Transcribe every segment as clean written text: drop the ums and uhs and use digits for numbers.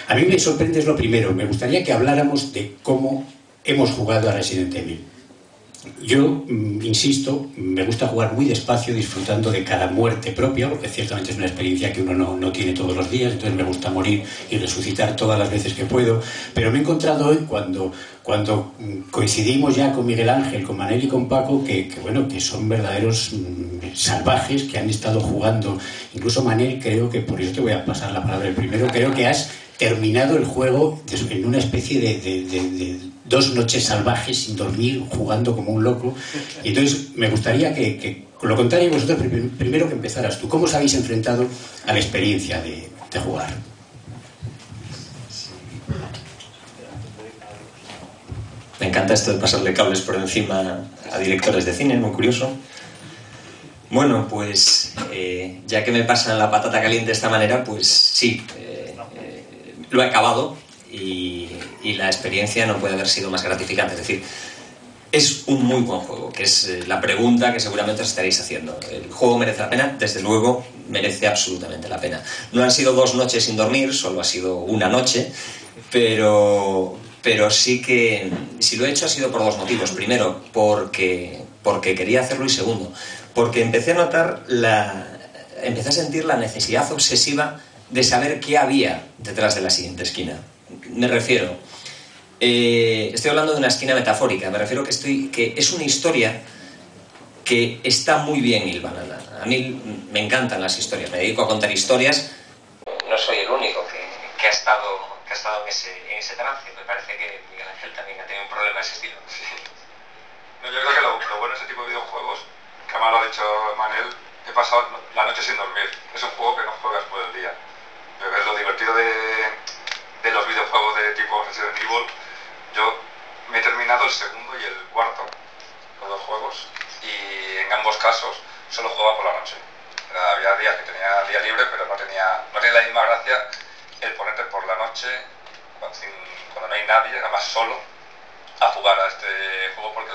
A mí me sorprende es lo primero. Me gustaría que habláramos de cómo hemos jugado a Resident Evil. Yo, insisto, me gusta jugar muy despacio, disfrutando de cada muerte propia, porque ciertamente es una experiencia que uno no tiene todos los días, entonces me gusta morir y resucitar todas las veces que puedo. Pero me he encontrado hoy, cuando coincidimos ya con Miguel Ángel, con Manel y con Paco, que son verdaderos salvajes, que han estado jugando. Incluso Manel, creo que, por eso te voy a pasar la palabra el primero, creo que has terminado el juego en una especie de 2 noches salvajes sin dormir, jugando como un loco. Y entonces me gustaría que lo contarais vosotros primero, que empezaras tú. ¿Cómo os habéis enfrentado a la experiencia de jugar? Me encanta esto de pasarle cables por encima a directores de cine, muy curioso. Bueno, pues ya que me pasan la patata caliente de esta manera, pues sí, lo he acabado y la experiencia no puede haber sido más gratificante. Es decir, es un muy buen juego, que es la pregunta que seguramente os estaréis haciendo. ¿El juego merece la pena? Desde luego, merece absolutamente la pena. No han sido 2 noches sin dormir, solo ha sido una noche, pero sí que, si lo he hecho, ha sido por 2 motivos. Primero, porque quería hacerlo, y segundo, porque empecé a sentir la necesidad obsesiva de saber qué había detrás de la siguiente esquina. Me refiero, estoy hablando de una esquina metafórica, me refiero que es una historia que está muy bien hilvanada. A mí me encantan las historias, me dedico a contar historias. No soy el único que ha estado en ese trance. Me parece que Miguel Ángel también ha tenido un problema de ese estilo. Sí. No, yo creo que lo bueno de ese tipo de videojuegos, que además lo ha dicho Manel, he pasado la noche sin dormir. Es un juego que no juegas por el día. Pero es lo divertido de los videojuegos de tipo Resident Evil. Yo me he terminado el segundo y el cuarto, los 2 juegos, y en ambos casos solo jugaba por la noche. Había días que tenía día libre, pero no tenía la misma gracia el ponerte por la noche, cuando no hay nadie, además solo, a jugar a este juego, porque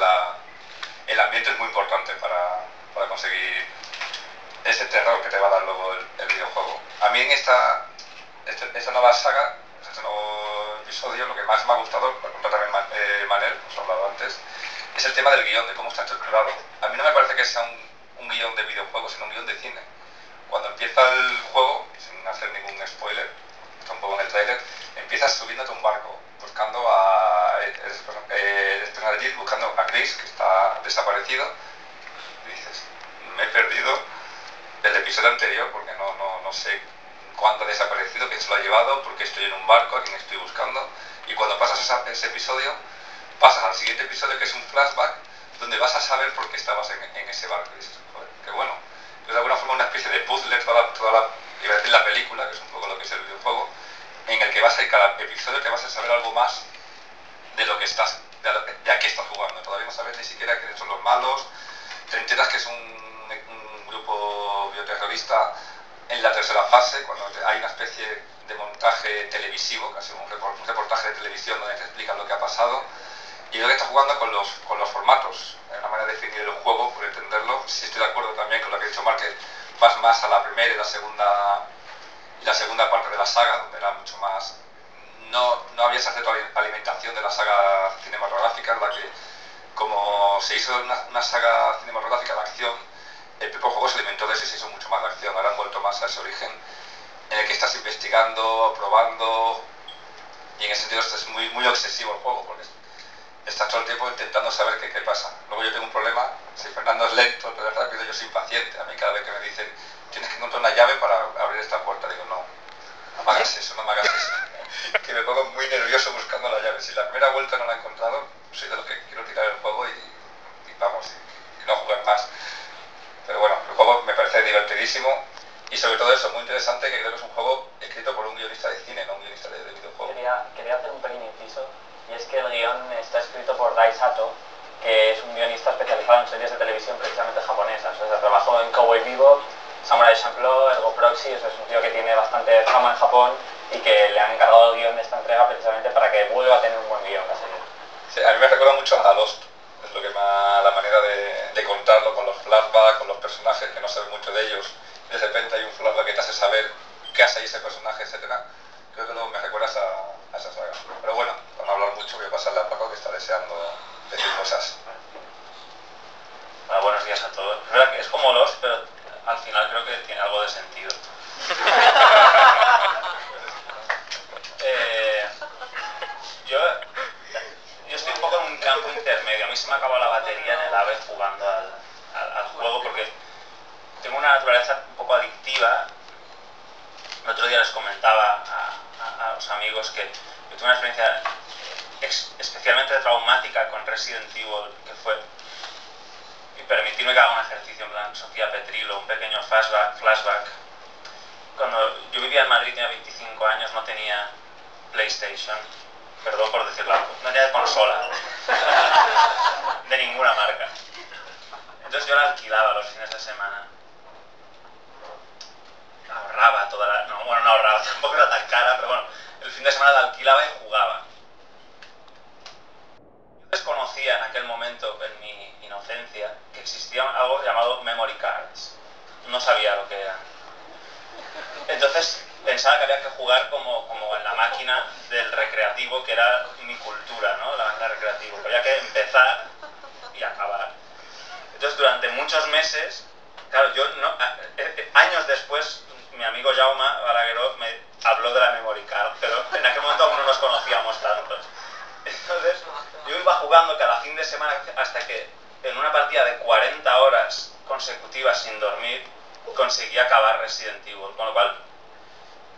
el ambiente es muy importante para conseguir ese terror que te va a dar luego el videojuego. A mí en esta nueva saga, este nuevo episodio, lo que más me ha gustado, lo contó también Manel, os he hablado antes, es el tema del guión, de cómo está estructurado. A mí no me parece que sea un guión de videojuego, sino un guión de cine. Cuando empieza el juego, sin hacer ningún spoiler, está un poco en el trailer, empiezas subiéndote a un barco, buscando buscando a Chris, que está desaparecido, y dices, me he perdido el episodio anterior, porque no sé cuándo ha desaparecido, quién se lo ha llevado, porque estoy en un barco, a quién estoy buscando. Y cuando pasas ese episodio, pasas al siguiente episodio, que es un flashback, donde vas a saber por qué estabas en ese barco. Y dices, joder, qué bueno. Entonces, de alguna forma, una especie de puzzle, iba a decir la película, que es un poco lo que es el videojuego, en el que cada episodio te vas a saber algo más de lo que estás, de a qué estás jugando. Todavía no sabes ni siquiera quiénes son los malos. Te enteras que es un grupo bioterrorista en la tercera fase, cuando hay una especie de montaje televisivo, casi un reportaje de televisión donde te explican lo que ha pasado. Y creo que está jugando con los formatos, una manera de definir el juego, por entenderlo. Sí, estoy de acuerdo también con lo que ha dicho Mark, que vas más a la primera y la segunda parte de la saga, donde era mucho más... No había esa alimentación de la saga cinematográfica, en la que, como se hizo una saga cinematográfica de acción, el propio juego se alimentó de eso y se hizo mucho más de acción. Ahora han vuelto más a ese origen en el que estás investigando, probando, y en ese sentido es muy, muy obsesivo el juego, porque estás todo el tiempo intentando saber qué pasa. Luego yo tengo un problema, si Fernando es lento, pero es rápido, yo soy impaciente. A mí cada vez que me dicen, tienes que encontrar una llave para abrir esta puerta, digo, no me hagas eso, no me hagas eso. Que me pongo muy nervioso buscando la llave. Si la primera vuelta no la he encontrado, soy de los que quiero tirar el juego y vamos, y no jugar más. Pero bueno, el juego me parece divertidísimo y sobre todo eso, muy interesante, que creo que es un juego escrito por un guionista de cine, no un guionista de videojuego. Quería hacer un pequeño inciso, y es que el guión está escrito por Dai Sato, que es un guionista especializado en series de televisión precisamente japonesas. O sea, trabajó en Cowboy Bebop, Samurai Champloo, Ergo Proxy. O sea, es un tío que tiene bastante fama en Japón y que le han encargado el guión de esta entrega precisamente para que vuelva a tener un buen guión la serie. Sí, a mí me recuerda mucho a Lost. Es lo que la manera de contarlo, con los flashbacks, con los personajes que no sabes mucho de ellos, y de repente hay un flashback que te hace saber qué hace ahí ese personaje, etcétera. creo que luego me recuerdas a esa saga. Pero bueno, para no hablar mucho, voy a pasarle a Paco, que está deseando decir cosas. Bueno, buenos días a todos. Es verdad que es como Lost, pero al final creo que tiene algo de sentido. Yo estoy un poco en un campo intermedio. A mí se me acaba la batería en el AVE jugando al juego porque tengo una naturaleza un poco adictiva. El otro día les comentaba a los amigos que yo tuve una experiencia especialmente traumática con Resident Evil, que fue, y permitirme que haga un ejercicio en plan Sofía Petrilo, un pequeño flashback. Cuando yo vivía en Madrid, tenía 25 años, no tenía PlayStation, perdón por decirlo, no tenía consola de ninguna marca. Entonces yo la alquilaba los fines de semana. Ahorraba toda la... No, bueno, no ahorraba, tampoco era tan cara, pero bueno, el fin de semana la alquilaba y jugaba. Yo desconocía en aquel momento, en mi inocencia, que existía algo llamado memory cards. No sabía lo que eran. Entonces pensaba que había que jugar como en la máquina del recreativo, que era mi cultura, ¿no? La máquina recreativa. Que había que empezar y acabar. Entonces durante muchos meses, claro, yo no, años después, mi amigo Jaume Balagueró me habló de la memory card, pero en aquel momento aún no nos conocíamos tanto. Entonces yo iba jugando cada fin de semana hasta que en una partida de 40 horas consecutivas sin dormir conseguí acabar Resident Evil, con lo cual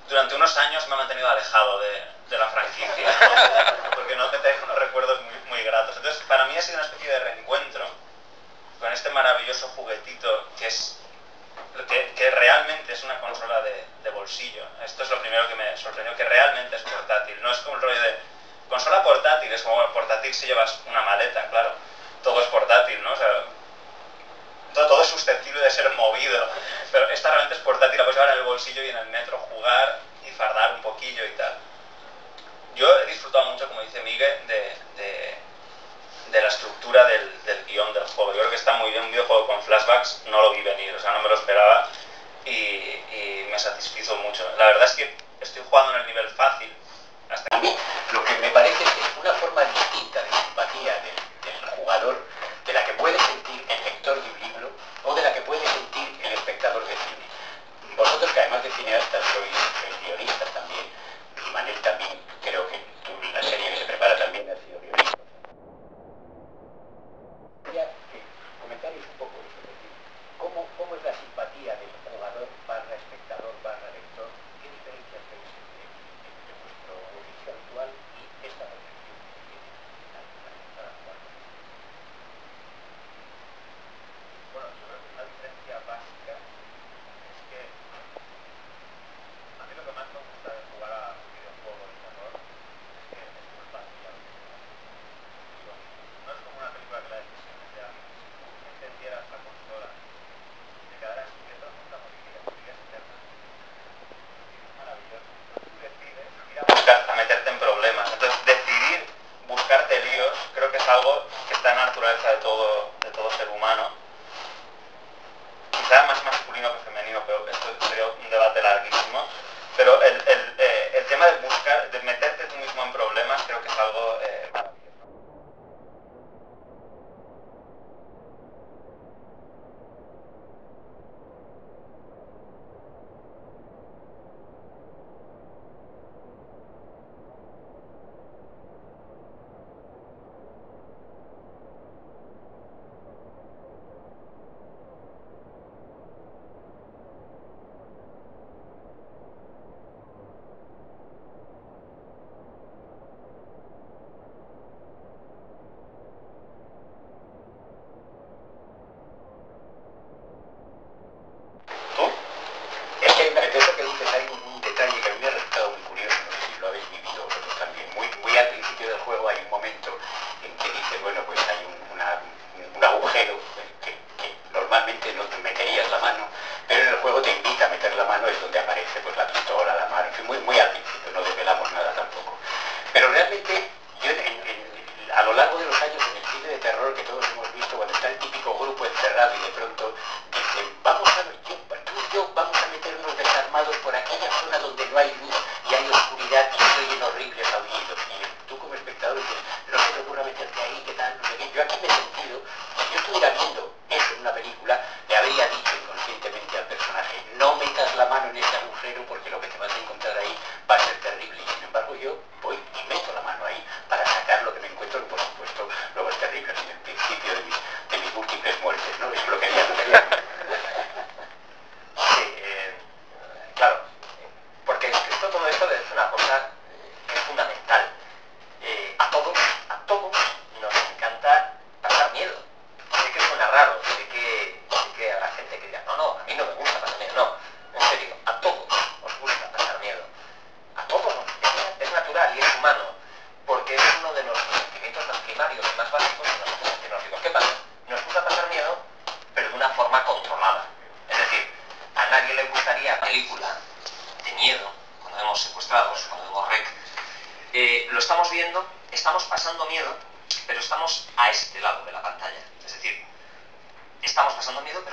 durante unos años me he mantenido alejado de la franquicia, porque no tengo unos recuerdos muy gratos. Entonces para mí ha sido una especie de reencuentro con este maravilloso juguetito que realmente es una consola de bolsillo. Esto es lo primero que me sorprendió, que realmente es portátil. No es como el rollo de consola portátil, es como bueno, portátil si llevas una maleta, claro. Todo es portátil, ¿no? O sea, todo es susceptible de ser movido. Pero esta realmente es portátil, la puedes llevar en el bolsillo y en el metro jugar y fardar un poquillo y tal. Yo he disfrutado mucho, como dice Miguel, de la estructura del guión del juego. Yo creo que está muy bien. Un videojuego con flashbacks no lo vi venir, o sea, no me lo esperaba y me satisfizo mucho. La verdad es que estoy jugando en el nivel fácil. A mí lo que me parece es que es una forma distinta de simpatía del jugador, de la que puede sentir el lector de un libro o de la que puede sentir el espectador de cine. Vosotros, que además de cineastas sois guionistas también, y Manel también, creo que la serie que se prepara también ha sido guionista. Comentaros un poco eso, es decir, ¿cómo es la simpatía del jugador barra espectador barra lector? ¿Qué diferencias veis entre vuestro oficio actual y esta percepción que tiene la actual? Bueno, yo creo que una diferencia básica es que a mí lo que más me gusta de jugar a un videojuego de terror es que es muy fácil a veces. Digo, no es como una película que la decisión es de alguien. Si tú encendieras la consola y te quedaras quieto, nunca morirías, vivirías eternamente. Es maravilloso. Entonces tú decides ir a meterte en problemas. Entonces decidir buscarte líos creo que es algo que está en la naturaleza de todo ser humano. Quizá más masculino que femenino, pero esto sería un debate larguísimo. Pero el tema de meterte tú mismo en problemas creo que es algo maravilloso. De eso que dices hay un detalle que a mí me ha resultado muy curioso, no sé si lo habéis vivido vosotros también. Muy al principio del juego hay un momento en que dices, bueno, pues hay un agujero que normalmente no te meterías la mano, pero en el juego te invita a meter la mano, es donde aparece pues la pistola, la mano, en fin, muy al principio, no desvelamos nada tampoco. Pero realmente yo a lo largo de los años en el cine de terror que todos hemos visto, cuando está el típico grupo encerrado y de pronto dicen, vamos a ver, tú y yo vamos a meternos desarmados por aquella zona donde no hay luz y hay oscuridad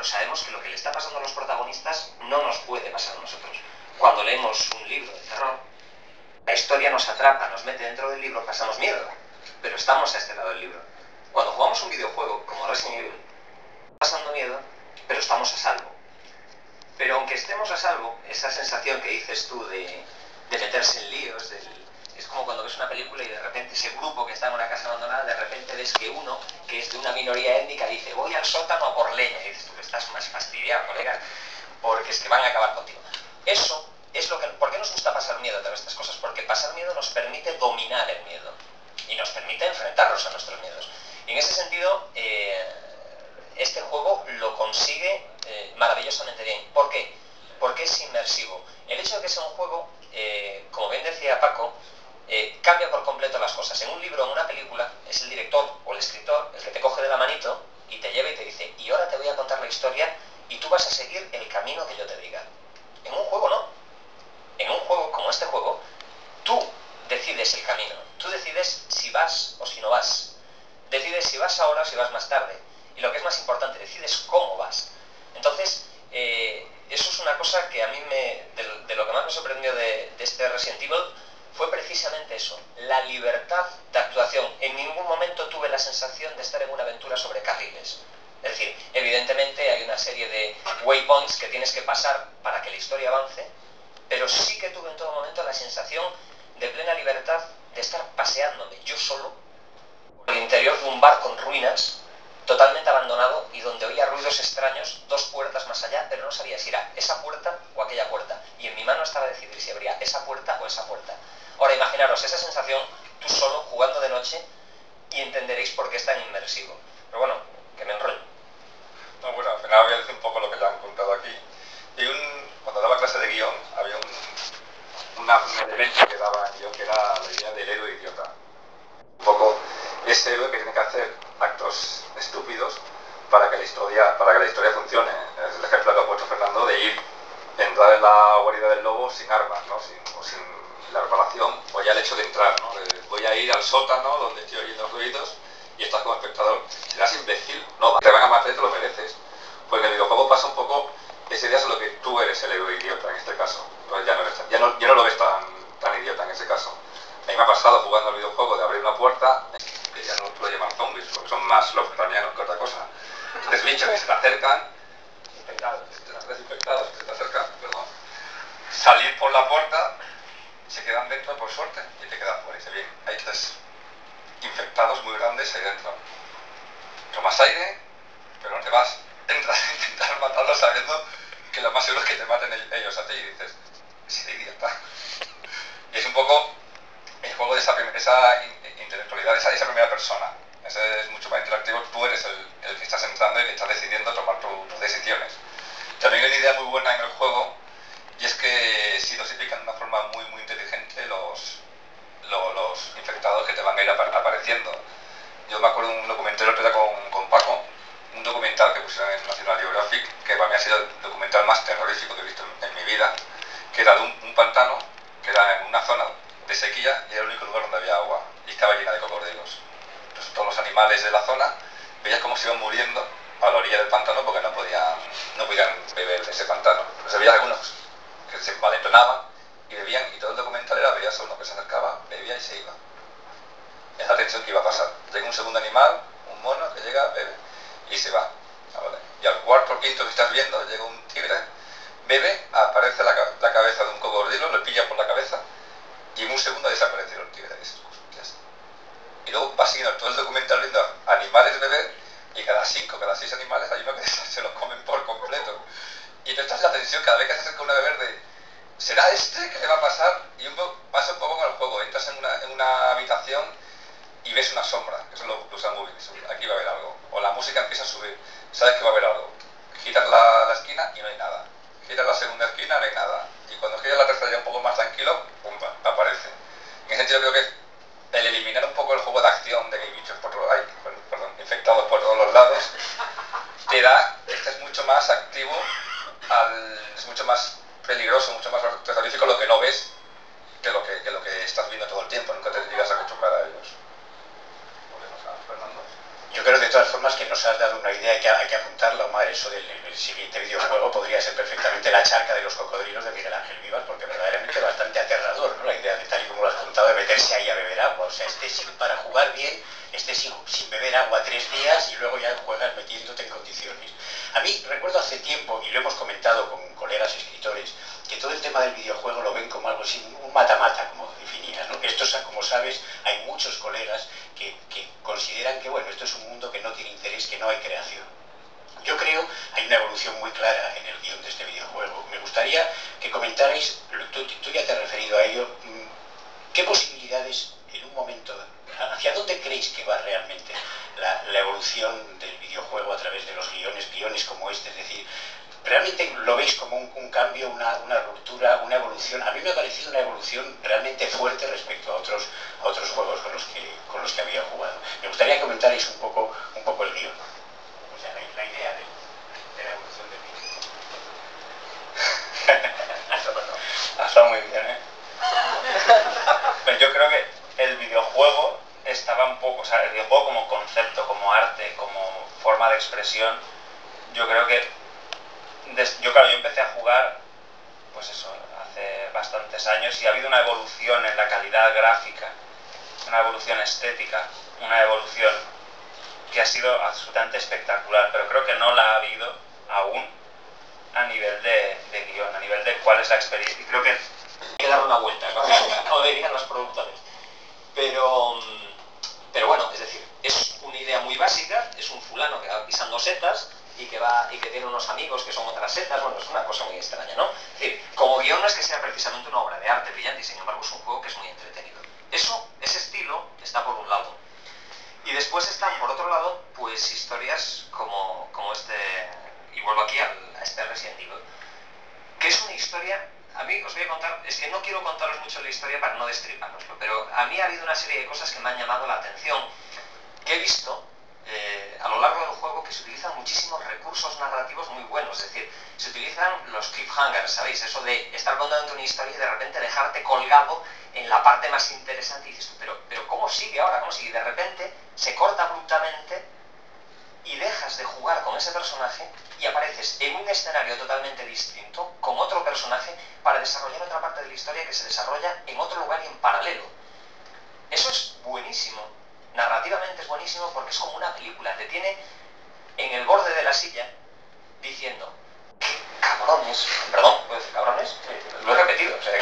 sabemos que lo que le está pasando a los protagonistas no nos puede pasar a nosotros. Cuando leemos un libro de terror, la historia nos atrapa, nos mete dentro del libro, pasamos miedo, pero estamos a este lado del libro. Cuando jugamos un videojuego como Resident Evil, pasando miedo, pero estamos a salvo. Pero aunque estemos a salvo, esa sensación que dices tú de meterse en líos, es como cuando ves una película y de repente ese grupo que está en una casa abandonada, de repente ves que uno, que es de una minoría étnica, dice voy al sótano a por leña, y dices tú que estás más fastidiado, colega, porque es que van a acabar contigo. Eso es lo que... ¿Por qué nos gusta pasar miedo a todas estas cosas? Porque pasar miedo nos permite dominar el miedo y nos permite enfrentarnos a nuestros miedos. Y en ese sentido, este juego lo consigue maravillosamente bien. ¿Por qué? Porque es inmersivo. El hecho de que sea un juego, como bien decía Paco, cambia por completo las cosas. En un libro o en una película es el director o el escritor el que te coge de la manito y te lleva y te dice y ahora te voy a contar la historia y tú vas a seguir el camino que yo te diga. En un juego no. En un juego como este juego, tú decides el camino. Tú decides si vas o si no vas. Decides si vas ahora o si vas más tarde. Y lo que es más importante, decides cómo vas. Entonces, eso es una cosa que a mí de lo que más me sorprendió de este Resident Evil fue precisamente eso, la libertad de actuación. En ningún momento tuve la sensación de estar en una aventura sobre carriles. Es decir, evidentemente hay una serie de waypoints que tienes que pasar para que la historia avance, pero sí que tuve en todo momento la sensación de plena libertad de estar paseándome yo solo por el interior de un bar con ruinas, totalmente abandonado y donde oía ruidos extraños 2 puertas más allá, pero no sabía si era esa puerta o aquella puerta. Y en mi mano estaba decidir si abría esa puerta o esa puerta. Ahora imaginaros esa sensación, tú solo, jugando de noche, y entenderéis por qué es tan inmersivo. Pero bueno, que me enrollo. No, bueno, al final voy a decir un poco lo que le han contado aquí. Y cuando daba clase de guión, había un elemento que daba en guión que era la idea del héroe idiota. Un poco ese héroe que tiene que hacer actos estúpidos para que la historia funcione. Es el ejemplo que ha puesto Fernando de entrar en la guarida del lobo sin armas, ¿no? sin la preparación, o ya el hecho de entrar, ¿no? Voy a ir al sótano donde estoy oyendo ruidos y estás como espectador. Serás imbécil, no, te van a matar y te lo mereces. Pues en el videojuego pasa un poco esa idea sobre que tú eres el héroe idiota en este caso. Entonces ya no lo ves tan idiota en ese caso. A mí me ha pasado jugando al videojuego de abrir una puerta, que ya no lo llaman zombies, porque son más lovecraftianos que otra cosa. Entonces bichos que se te acercan, desinfectados, que se te acercan, perdón. Salir por la puerta, se quedan dentro por suerte y te quedas fuera y se bien. Hay 3 infectados muy grandes ahí dentro. Tomas aire, pero no te vas. Entras a intentar matarlos sabiendo que lo más seguro es que te maten ellos a ti y dices, es idiota. Y es un poco el juego de esa intelectualidad, esa primera persona. Ese es mucho más interactivo, tú eres el que estás entrando y que estás decidiendo tomar tus decisiones. También hay una idea muy buena en el juego, y es que sí dosifican de una forma muy inteligente los infectados que te van a ir apareciendo. Yo me acuerdo de un documental otro día con Paco, un documental que pusieron en National Geographic, que para mí ha sido el documental más terrorífico que he visto en mi vida, que era de un pantano, que era en una zona de sequía y era el único lugar donde había agua y estaba llena de cocodrilos. Entonces todos los animales de la zona veías cómo se iban muriendo a la orilla del pantano porque no podían beber de ese pantano. Entonces veías algunos que se envalentonaban y bebían, y todo el documental era veías a uno que se acercaba, bebía y se iba. Es la tensión que iba a pasar. Llega un segundo animal, un mono que llega, bebe y se va. ¿Vale? Y al cuarto o quinto que estás viendo llega un tigre, bebe, aparece la cabeza de un cocodrilo, lo pilla por la cabeza y en un segundo desaparece el tigre. Y luego vas siguiendo todo el documental viendo animales beber y cada 5, cada 6 animales hay uno que se los comen por completo. Y tú estás en la tensión cada vez que se acerca una beber de ¿será este? ¿Qué le va a pasar? Y pasa un poco con el juego, entras en una habitación y ves una sombra, que eso lo usan muy bien, aquí va a haber algo. O la música empieza a subir, sabes que va a haber algo. Giras la esquina y no hay nada. Giras la segunda esquina, no hay nada. Y cuando giras la tercera ya un poco más tranquilo, ¡pumba!, aparece. En ese sentido creo que el eliminar un poco el juego de acción de que hay bichos infectados por todos los lados, te da, es mucho más activo, es mucho más peligroso, mucho más terrorífico lo que no ves que lo que estás viendo todo el tiempo, nunca te llegas a acostumbrar a ellos. Yo creo de todas formas que nos has dado una idea que hay que apuntarla, madre. universo del siguiente videojuego podría ser perfectamente La charca de los cocodrilos de Miguel Ángel Vivas, porque verdaderamente bastante aterrador, ¿no? La idea de, tal y como lo has contado, de meterse ahí a beber agua. O sea, para jugar bien, sin beber agua 3 días y luego ya juegas metiéndote en condiciones. A mí recuerdo hace tiempo, y lo hemos comentado con colegas escritores, que todo el tema del videojuego lo ven como algo así, un mata-mata, como definías, ¿no? Esto, como sabes, hay muchos colegas que consideran que, bueno, esto es un mundo que no tiene interés, que no hay creación. Yo creo hay una evolución muy clara en el guión de este videojuego. Me gustaría que comentarais, tú ya te has referido a ello, qué posibilidades en un momento, hacia dónde creéis que va realmente la evolución del videojuego a través de los guiones como este. Es decir, ¿realmente lo veis como un cambio, una ruptura, una evolución? A mí me ha parecido una evolución realmente fuerte respecto a otros juegos con los que había jugado. Me gustaría que comentarais un poco el guión. O sea, la idea de la evolución del videojuego. Ha estado muy bien, ¿eh? Pero yo creo que el videojuego estaba un poco, o sea, el videojuego como concepto, como arte, como forma de expresión, yo creo que yo empecé a jugar, pues eso, hace bastantes años, y ha habido una evolución en la calidad gráfica, una evolución estética, una evolución que ha sido absolutamente espectacular, pero creo que no la ha habido aún a nivel de guión, a nivel de cuál es la experiencia. Y creo que hay que darle una vuelta, ¿no? Como dirían los productores. Pero bueno, es decir, es una idea muy básica, es un fulano que va pisando setas y que tiene unos amigos que son otras setas. Bueno, es una cosa muy extraña, ¿no? Es decir, como guión no es que sea precisamente una obra de arte brillante, y sin embargo es un juego que es muy entretenido. Ese estilo está por un lado. Y después están, por otro lado, pues historias como este, y vuelvo aquí a este Resident Evil, que es una historia. A mí os voy a contar, es que no quiero contaros mucho la historia para no destripároslo, pero a mí ha habido una serie de cosas que me han llamado la atención, que he visto a lo largo del juego, que se utilizan muchísimos recursos narrativos muy buenos. Es decir, se utilizan los cliffhangers, ¿sabéis? Eso de estar contando una historia y de repente dejarte colgado en la parte más interesante y dices tú, pero ¿cómo sigue ahora? ¿Cómo sigue? Y de repente se corta abruptamente y dejas de jugar con ese personaje y apareces en un escenario totalmente distinto, con otro personaje, para desarrollar otra parte de la historia que se desarrolla en otro lugar y en paralelo. Eso es buenísimo. Narrativamente es buenísimo porque es como una película. Te tiene en el borde de la silla diciendo, ¡qué cabrones! Perdón, ¿puedo decir cabrones? Sí, lo he repetido. O sea,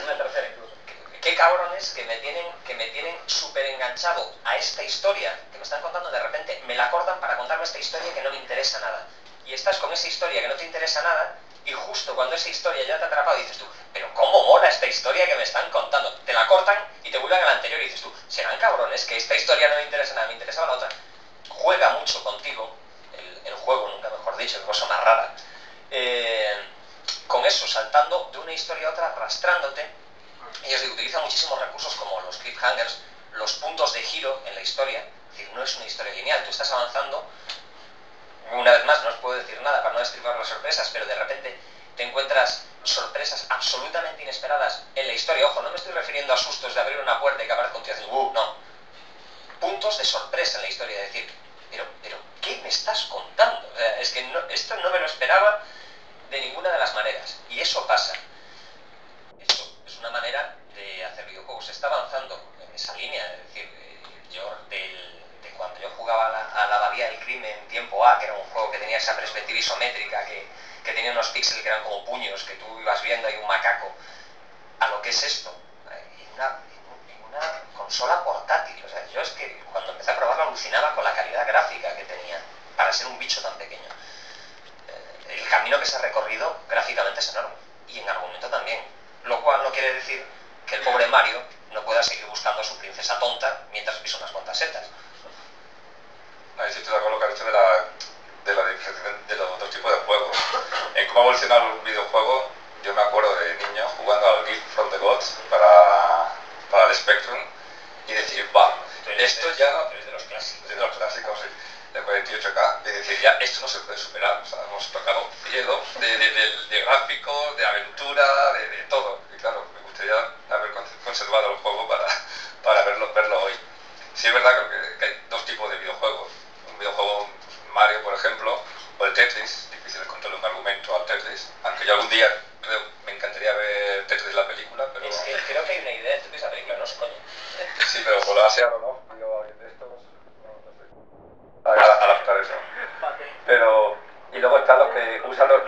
una tercera incluso. Qué cabrones que me tienen súper enganchado a esta historia que me están contando. De repente me la cortan para contarme esta historia que no me interesa nada. Y estás con esa historia que no te interesa nada, y justo cuando esa historia ya te ha atrapado dices tú, pero cómo mola esta historia que me están contando. Te la cortan y te vuelven a la anterior y dices tú, serán cabrones que esta historia no me interesa nada, me interesaba la otra. Juega mucho contigo el juego, nunca mejor dicho, qué cosa más rara, con eso, saltando de una historia a otra, arrastrándote. Y os digo, utiliza muchísimos recursos como los cliffhangers, los puntos de giro en la historia. Es decir, no es una historia lineal, tú estás avanzando. Una vez más, no os puedo decir nada para no destripar las sorpresas, pero de repente te encuentras sorpresas absolutamente inesperadas en la historia. Ojo, no me estoy refiriendo a sustos de abrir una puerta y que aparezca un tío haciendo no. Puntos de sorpresa en la historia, de decir, pero ¿qué me estás contando? O sea, es que esto no me lo esperaba de ninguna de las maneras. Y eso pasa. Eso es una manera de hacer videojuegos. Se está avanzando en esa línea, es decir, yo de cuando yo jugaba a la Abadía del Crimen en tiempo A, que era un juego que tenía esa perspectiva isométrica, que tenía unos píxeles que eran como puños, que tú ibas viendo ahí un macaco, a lo que es esto, en una consola portátil. O sea, yo es que cuando empecé a probarlo alucinaba con la calidad gráfica que tenía, para ser un bicho tan pequeño. El camino que se ha recorrido gráficamente es enorme, y en argumento también, lo cual no quiere decir que el pobre Mario no pueda seguir buscando a su princesa tonta mientras pisa unas cuantas setas. Ahí sí estoy de acuerdo con lo que has dicho de la diferencia de los dos tipos de juegos. En cómo ha evolucionado el videojuego, yo me acuerdo de niño jugando al Gift from the Gods para el Spectrum y decir, va, esto ya... Es de los clásicos. De los clásicos, sí, de 48K, y decir, ya, esto no se puede superar. O sea, hemos tocado cielo de gráficos, de aventura, de todo. Y claro, me gustaría haber conservado el juego para verlo hoy. Sí es verdad que hay dos tipos de videojuegos. Un videojuego Mario, por ejemplo, eso. Pero, y luego están los que usan los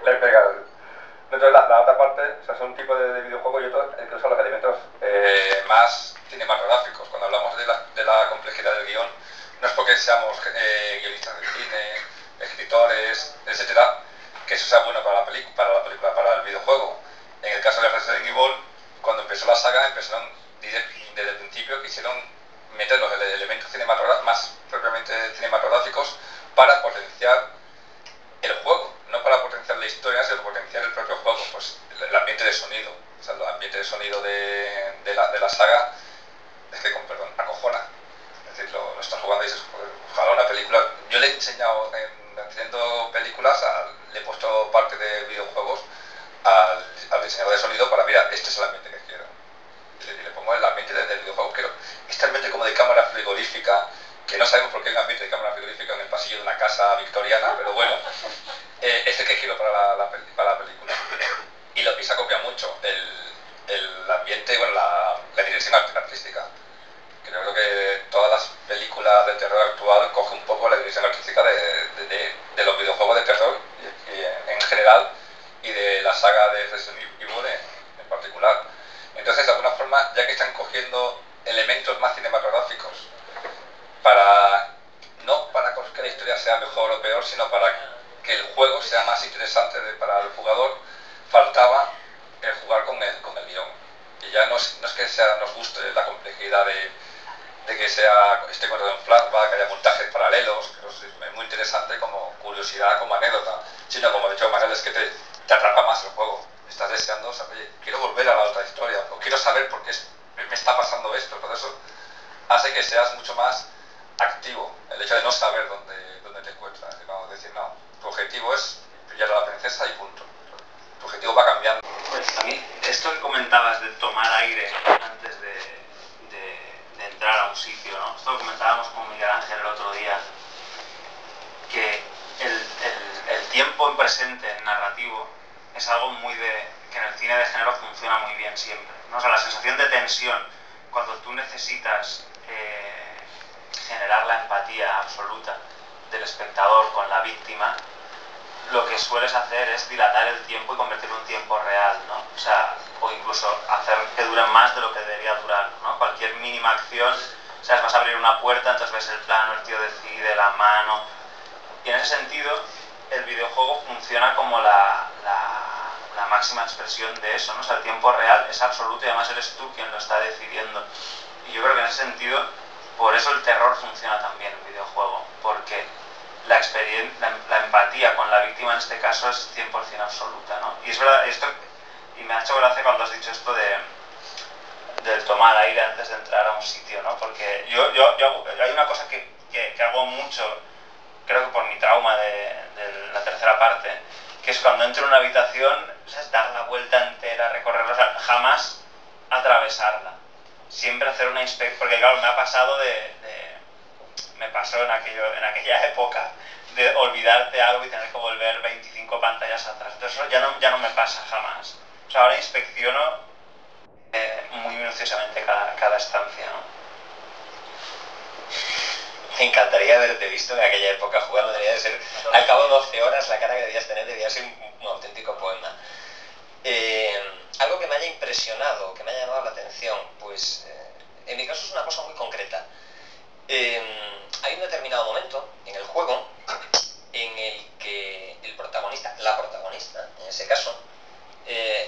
le he pegado. Entonces la otra parte, o sea, son un tipo de videojuego y otro que usa los elementos más cinematográficos. Cuando hablamos de la complejidad del guión, no es porque seamos guionistas de cine, escritores, etcétera, que eso sea bueno para la película, para el videojuego. En el caso de Resident Evil, cuando empezó la saga, empezaron desde el principio, quisieron meter los elementos más propiamente cinematográficos para potenciar el juego, no para potenciar la historia, sino potenciar el propio juego, pues el ambiente de sonido. O sea, el ambiente de sonido de la saga es que, con perdón, acojona. Es decir, lo estás jugando y dices, ojalá una película. Yo le he enseñado, haciendo películas, le he puesto parte de videojuegos al diseñador de sonido para, mira, este es el ambiente que quiero. Y le pongo el ambiente del videojuego. Quiero este ambiente como de cámara frigorífica, que no sabemos por qué hay un ambiente de cámara frigorífica en el pasillo de una casa victoriana, pero bueno, es el que quiero para la película. Y se acopia mucho el ambiente, bueno, la dirección artística. Creo que todas las películas de terror actual cogen un poco la dirección artística de los videojuegos de terror en general y de la saga de Resident Evil en particular. Entonces, de alguna forma, ya que están cogiendo elementos más cinematográficos no para que la historia sea mejor o peor, sino para que el juego sea más interesante para el jugador, faltaba el jugar con el guión. Y ya no es que nos guste la complejidad de que esté contado en flashback, que haya montajes paralelos, que es muy interesante como curiosidad, como anécdota, sino como de hecho Manuel, es que te atrapa más el juego. Estás deseando, o sea, oye, quiero volver a la otra historia, o quiero saber por qué me está pasando esto. Todo eso hace que seas mucho más activo, el hecho de no saber dónde te encuentras, sino decir, no, tu objetivo es pillar a la princesa y punto. Tu objetivo va cambiando. Pues a mí, esto que comentabas de tomar aire antes de entrar a un sitio, ¿no? Esto lo comentábamos con Miguel Ángel el otro día, que el tiempo en presente, en narrativo, es algo que en el cine de género funciona muy bien siempre, ¿no? O sea, la sensación de tensión, cuando tú necesitas generar la empatía absoluta del espectador con la víctima, lo que sueles hacer es dilatar el tiempo y convertirlo en tiempo real, ¿no? O sea, o incluso hacer que dure más de lo que debería durar, ¿no? Cualquier mínima acción, o sea, vas a abrir una puerta, entonces ves el plano, el tío decide, la mano. Y en ese sentido, el videojuego funciona como la máxima expresión de eso, ¿no? O sea, el tiempo real es absoluto y además eres tú quien lo está decidiendo. Y yo creo que en ese sentido, por eso el terror funciona también en videojuego, porque la empatía con la víctima en este caso es 100% absoluta, ¿no? Y es verdad, y me ha hecho gracia cuando has dicho esto del tomar aire antes de entrar a un sitio, ¿no? Porque hay una cosa que hago mucho, creo que por mi trauma de la tercera parte, que es cuando entro en una habitación, ¿sabes? Dar la vuelta entera, recorrerla, o sea, jamás atravesarla. Siempre hacer una inspección, porque claro, me ha pasado me pasó en aquella época de olvidarte algo y tener que volver 25 pantallas atrás. Entonces eso ya no me pasa jamás. O sea, ahora inspecciono muy minuciosamente cada estancia, ¿no? Me encantaría haberte visto en aquella época jugando. Debería de ser, al cabo de 12 horas, la cara que debías tener debía ser un auténtico poema. Algo que me haya impresionado, que me haya llamado la atención, pues en mi caso es una cosa muy concreta. Hay un determinado momento en el juego en el que la protagonista, en ese caso,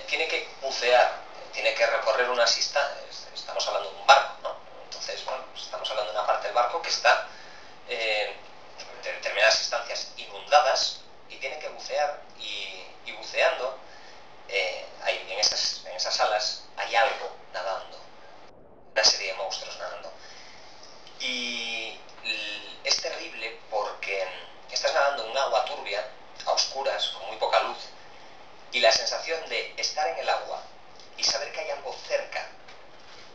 tiene que bucear, tiene que recorrer unas instancias. Estamos hablando de un barco, ¿no? Entonces, bueno, estamos hablando de una parte del barco que está en determinadas instancias inundadas y tiene que bucear y buceando, en esas alas hay algo nadando, una serie de monstruos nadando. Y es terrible porque estás nadando en un agua turbia, a oscuras, con muy poca luz, y la sensación de estar en el agua y saber que hay algo cerca,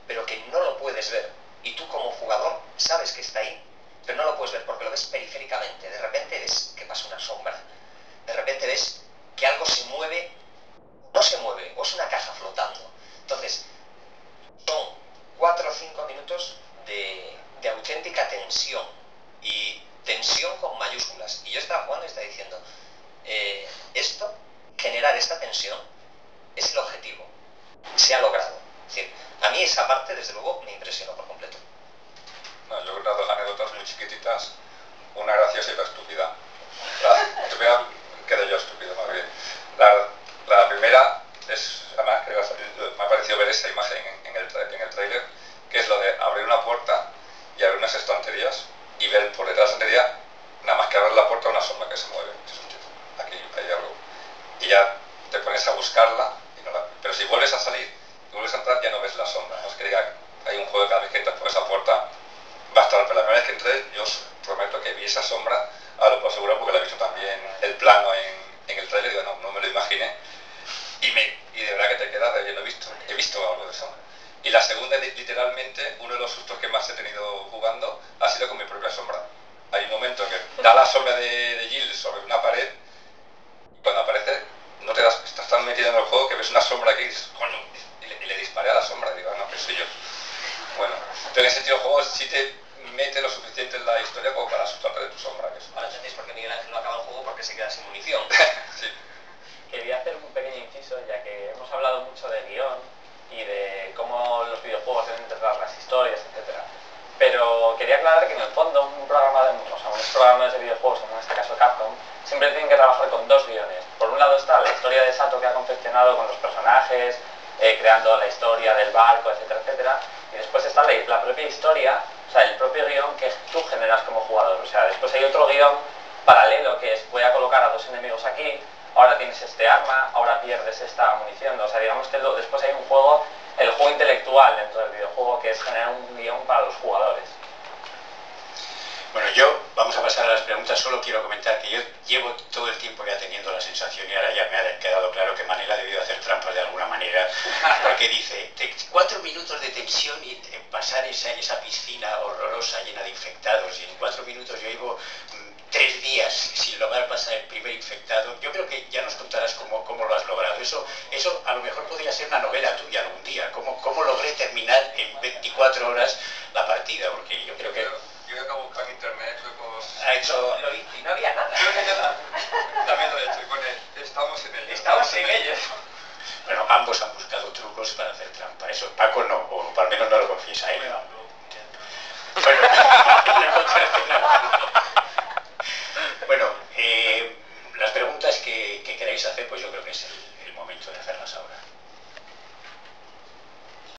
pero que no lo puedes ver, y tú como jugador sabes que está ahí, pero no lo puedes ver porque lo ves periféricamente. De repente ves que pasa una sombra, de repente ves que algo se mueve, no se mueve, o es una caja flotando. Entonces, son 4 o 5 minutos de tensión, y tensión con mayúsculas. Y yo estaba jugando y estaba diciendo, generar esta tensión es el objetivo, se ha logrado. Es decir, a mí esa parte, desde luego, me impresionó por completo. No, yo creo que dos anécdotas muy chiquititas, una graciosa y otra estúpida. La estúpida, quedo yo estúpido más bien. La primera es, además que me ha parecido ver esa imagen en el tráiler, que es lo de abrir una puerta y abrir unas estanterías y ver por detrás de la estantería, nada más que abrir la puerta, una sombra que se mueve. Aquí hay algo. Y ya te pones a buscarla, y no pero si vuelves a salir y vuelves a entrar, ya no ves la sombra. No es que diga, hay un juego que cada vez que entras por esa puerta va a estar, pero la primera vez que entré, yo os prometo que vi esa sombra, ahora lo puedo asegurar porque la he visto también el plano en el trailer, digo, no me lo imaginé, y de verdad que te quedas de, yo no he visto algo de sombra. Y la segunda, literalmente, uno de los sustos que más he tenido jugando ha sido con mi propia sombra. Hay un momento que da la sombra de Jill sobre una pared, y cuando aparece, no te das, estás tan metido en el juego que ves una sombra aquí y dices, coño, y le disparé a la sombra, digo, no, pero soy yo. Bueno, entonces en ese sentido el juego sí te mete lo suficiente en la historia como para asustarte de tu sombra. Que es... Ahora entendéis por qué Miguel Ángel no acaba el juego, porque se queda sin munición. Sí. Quería hacer un pequeño inciso, ya que hemos hablado mucho de guión y de cómo los videojuegos deben tratar las historias, etc. Pero quería aclarar que en el fondo unos programadores de videojuegos, en este caso Capcom, siempre tienen que trabajar con dos guiones. Por un lado está la historia de Sato que ha confeccionado con los personajes, creando la historia del barco, etcétera, etcétera. Y después está la propia historia, o sea, el propio guión que tú generas como jugador. O sea, después hay otro guión paralelo que es, voy a colocar a dos enemigos aquí, ahora tienes este arma, ahora pierdes esta munición. O sea, digamos que después hay un juego, el juego intelectual dentro del videojuego, que es generar un guión para los jugadores. Bueno, vamos a pasar a las preguntas. Solo quiero comentar que yo llevo todo el tiempo ya teniendo la sensación, y ahora ya me ha quedado claro que Manel ha debido hacer trampas de alguna manera, porque dice, 4 minutos de tensión y pasar esa piscina horrorosa llena de infectados, y en 4 minutos yo llevo 3 días sin lograr pasar el primer infectado. Yo creo que ya nos contarás cómo lo has logrado. Eso a lo mejor podría ser una novela tuya algún día, cómo logré terminar en 24 horas la partida, porque yo creo que... Yo acabo de buscar en internet, ha hecho... Y no había nada. también lo he hecho, y pone, estamos en ello. Estamos en ello. Bueno, ambos han buscado trucos para hacer trampa. Eso Paco no, o al menos no lo confiesa él.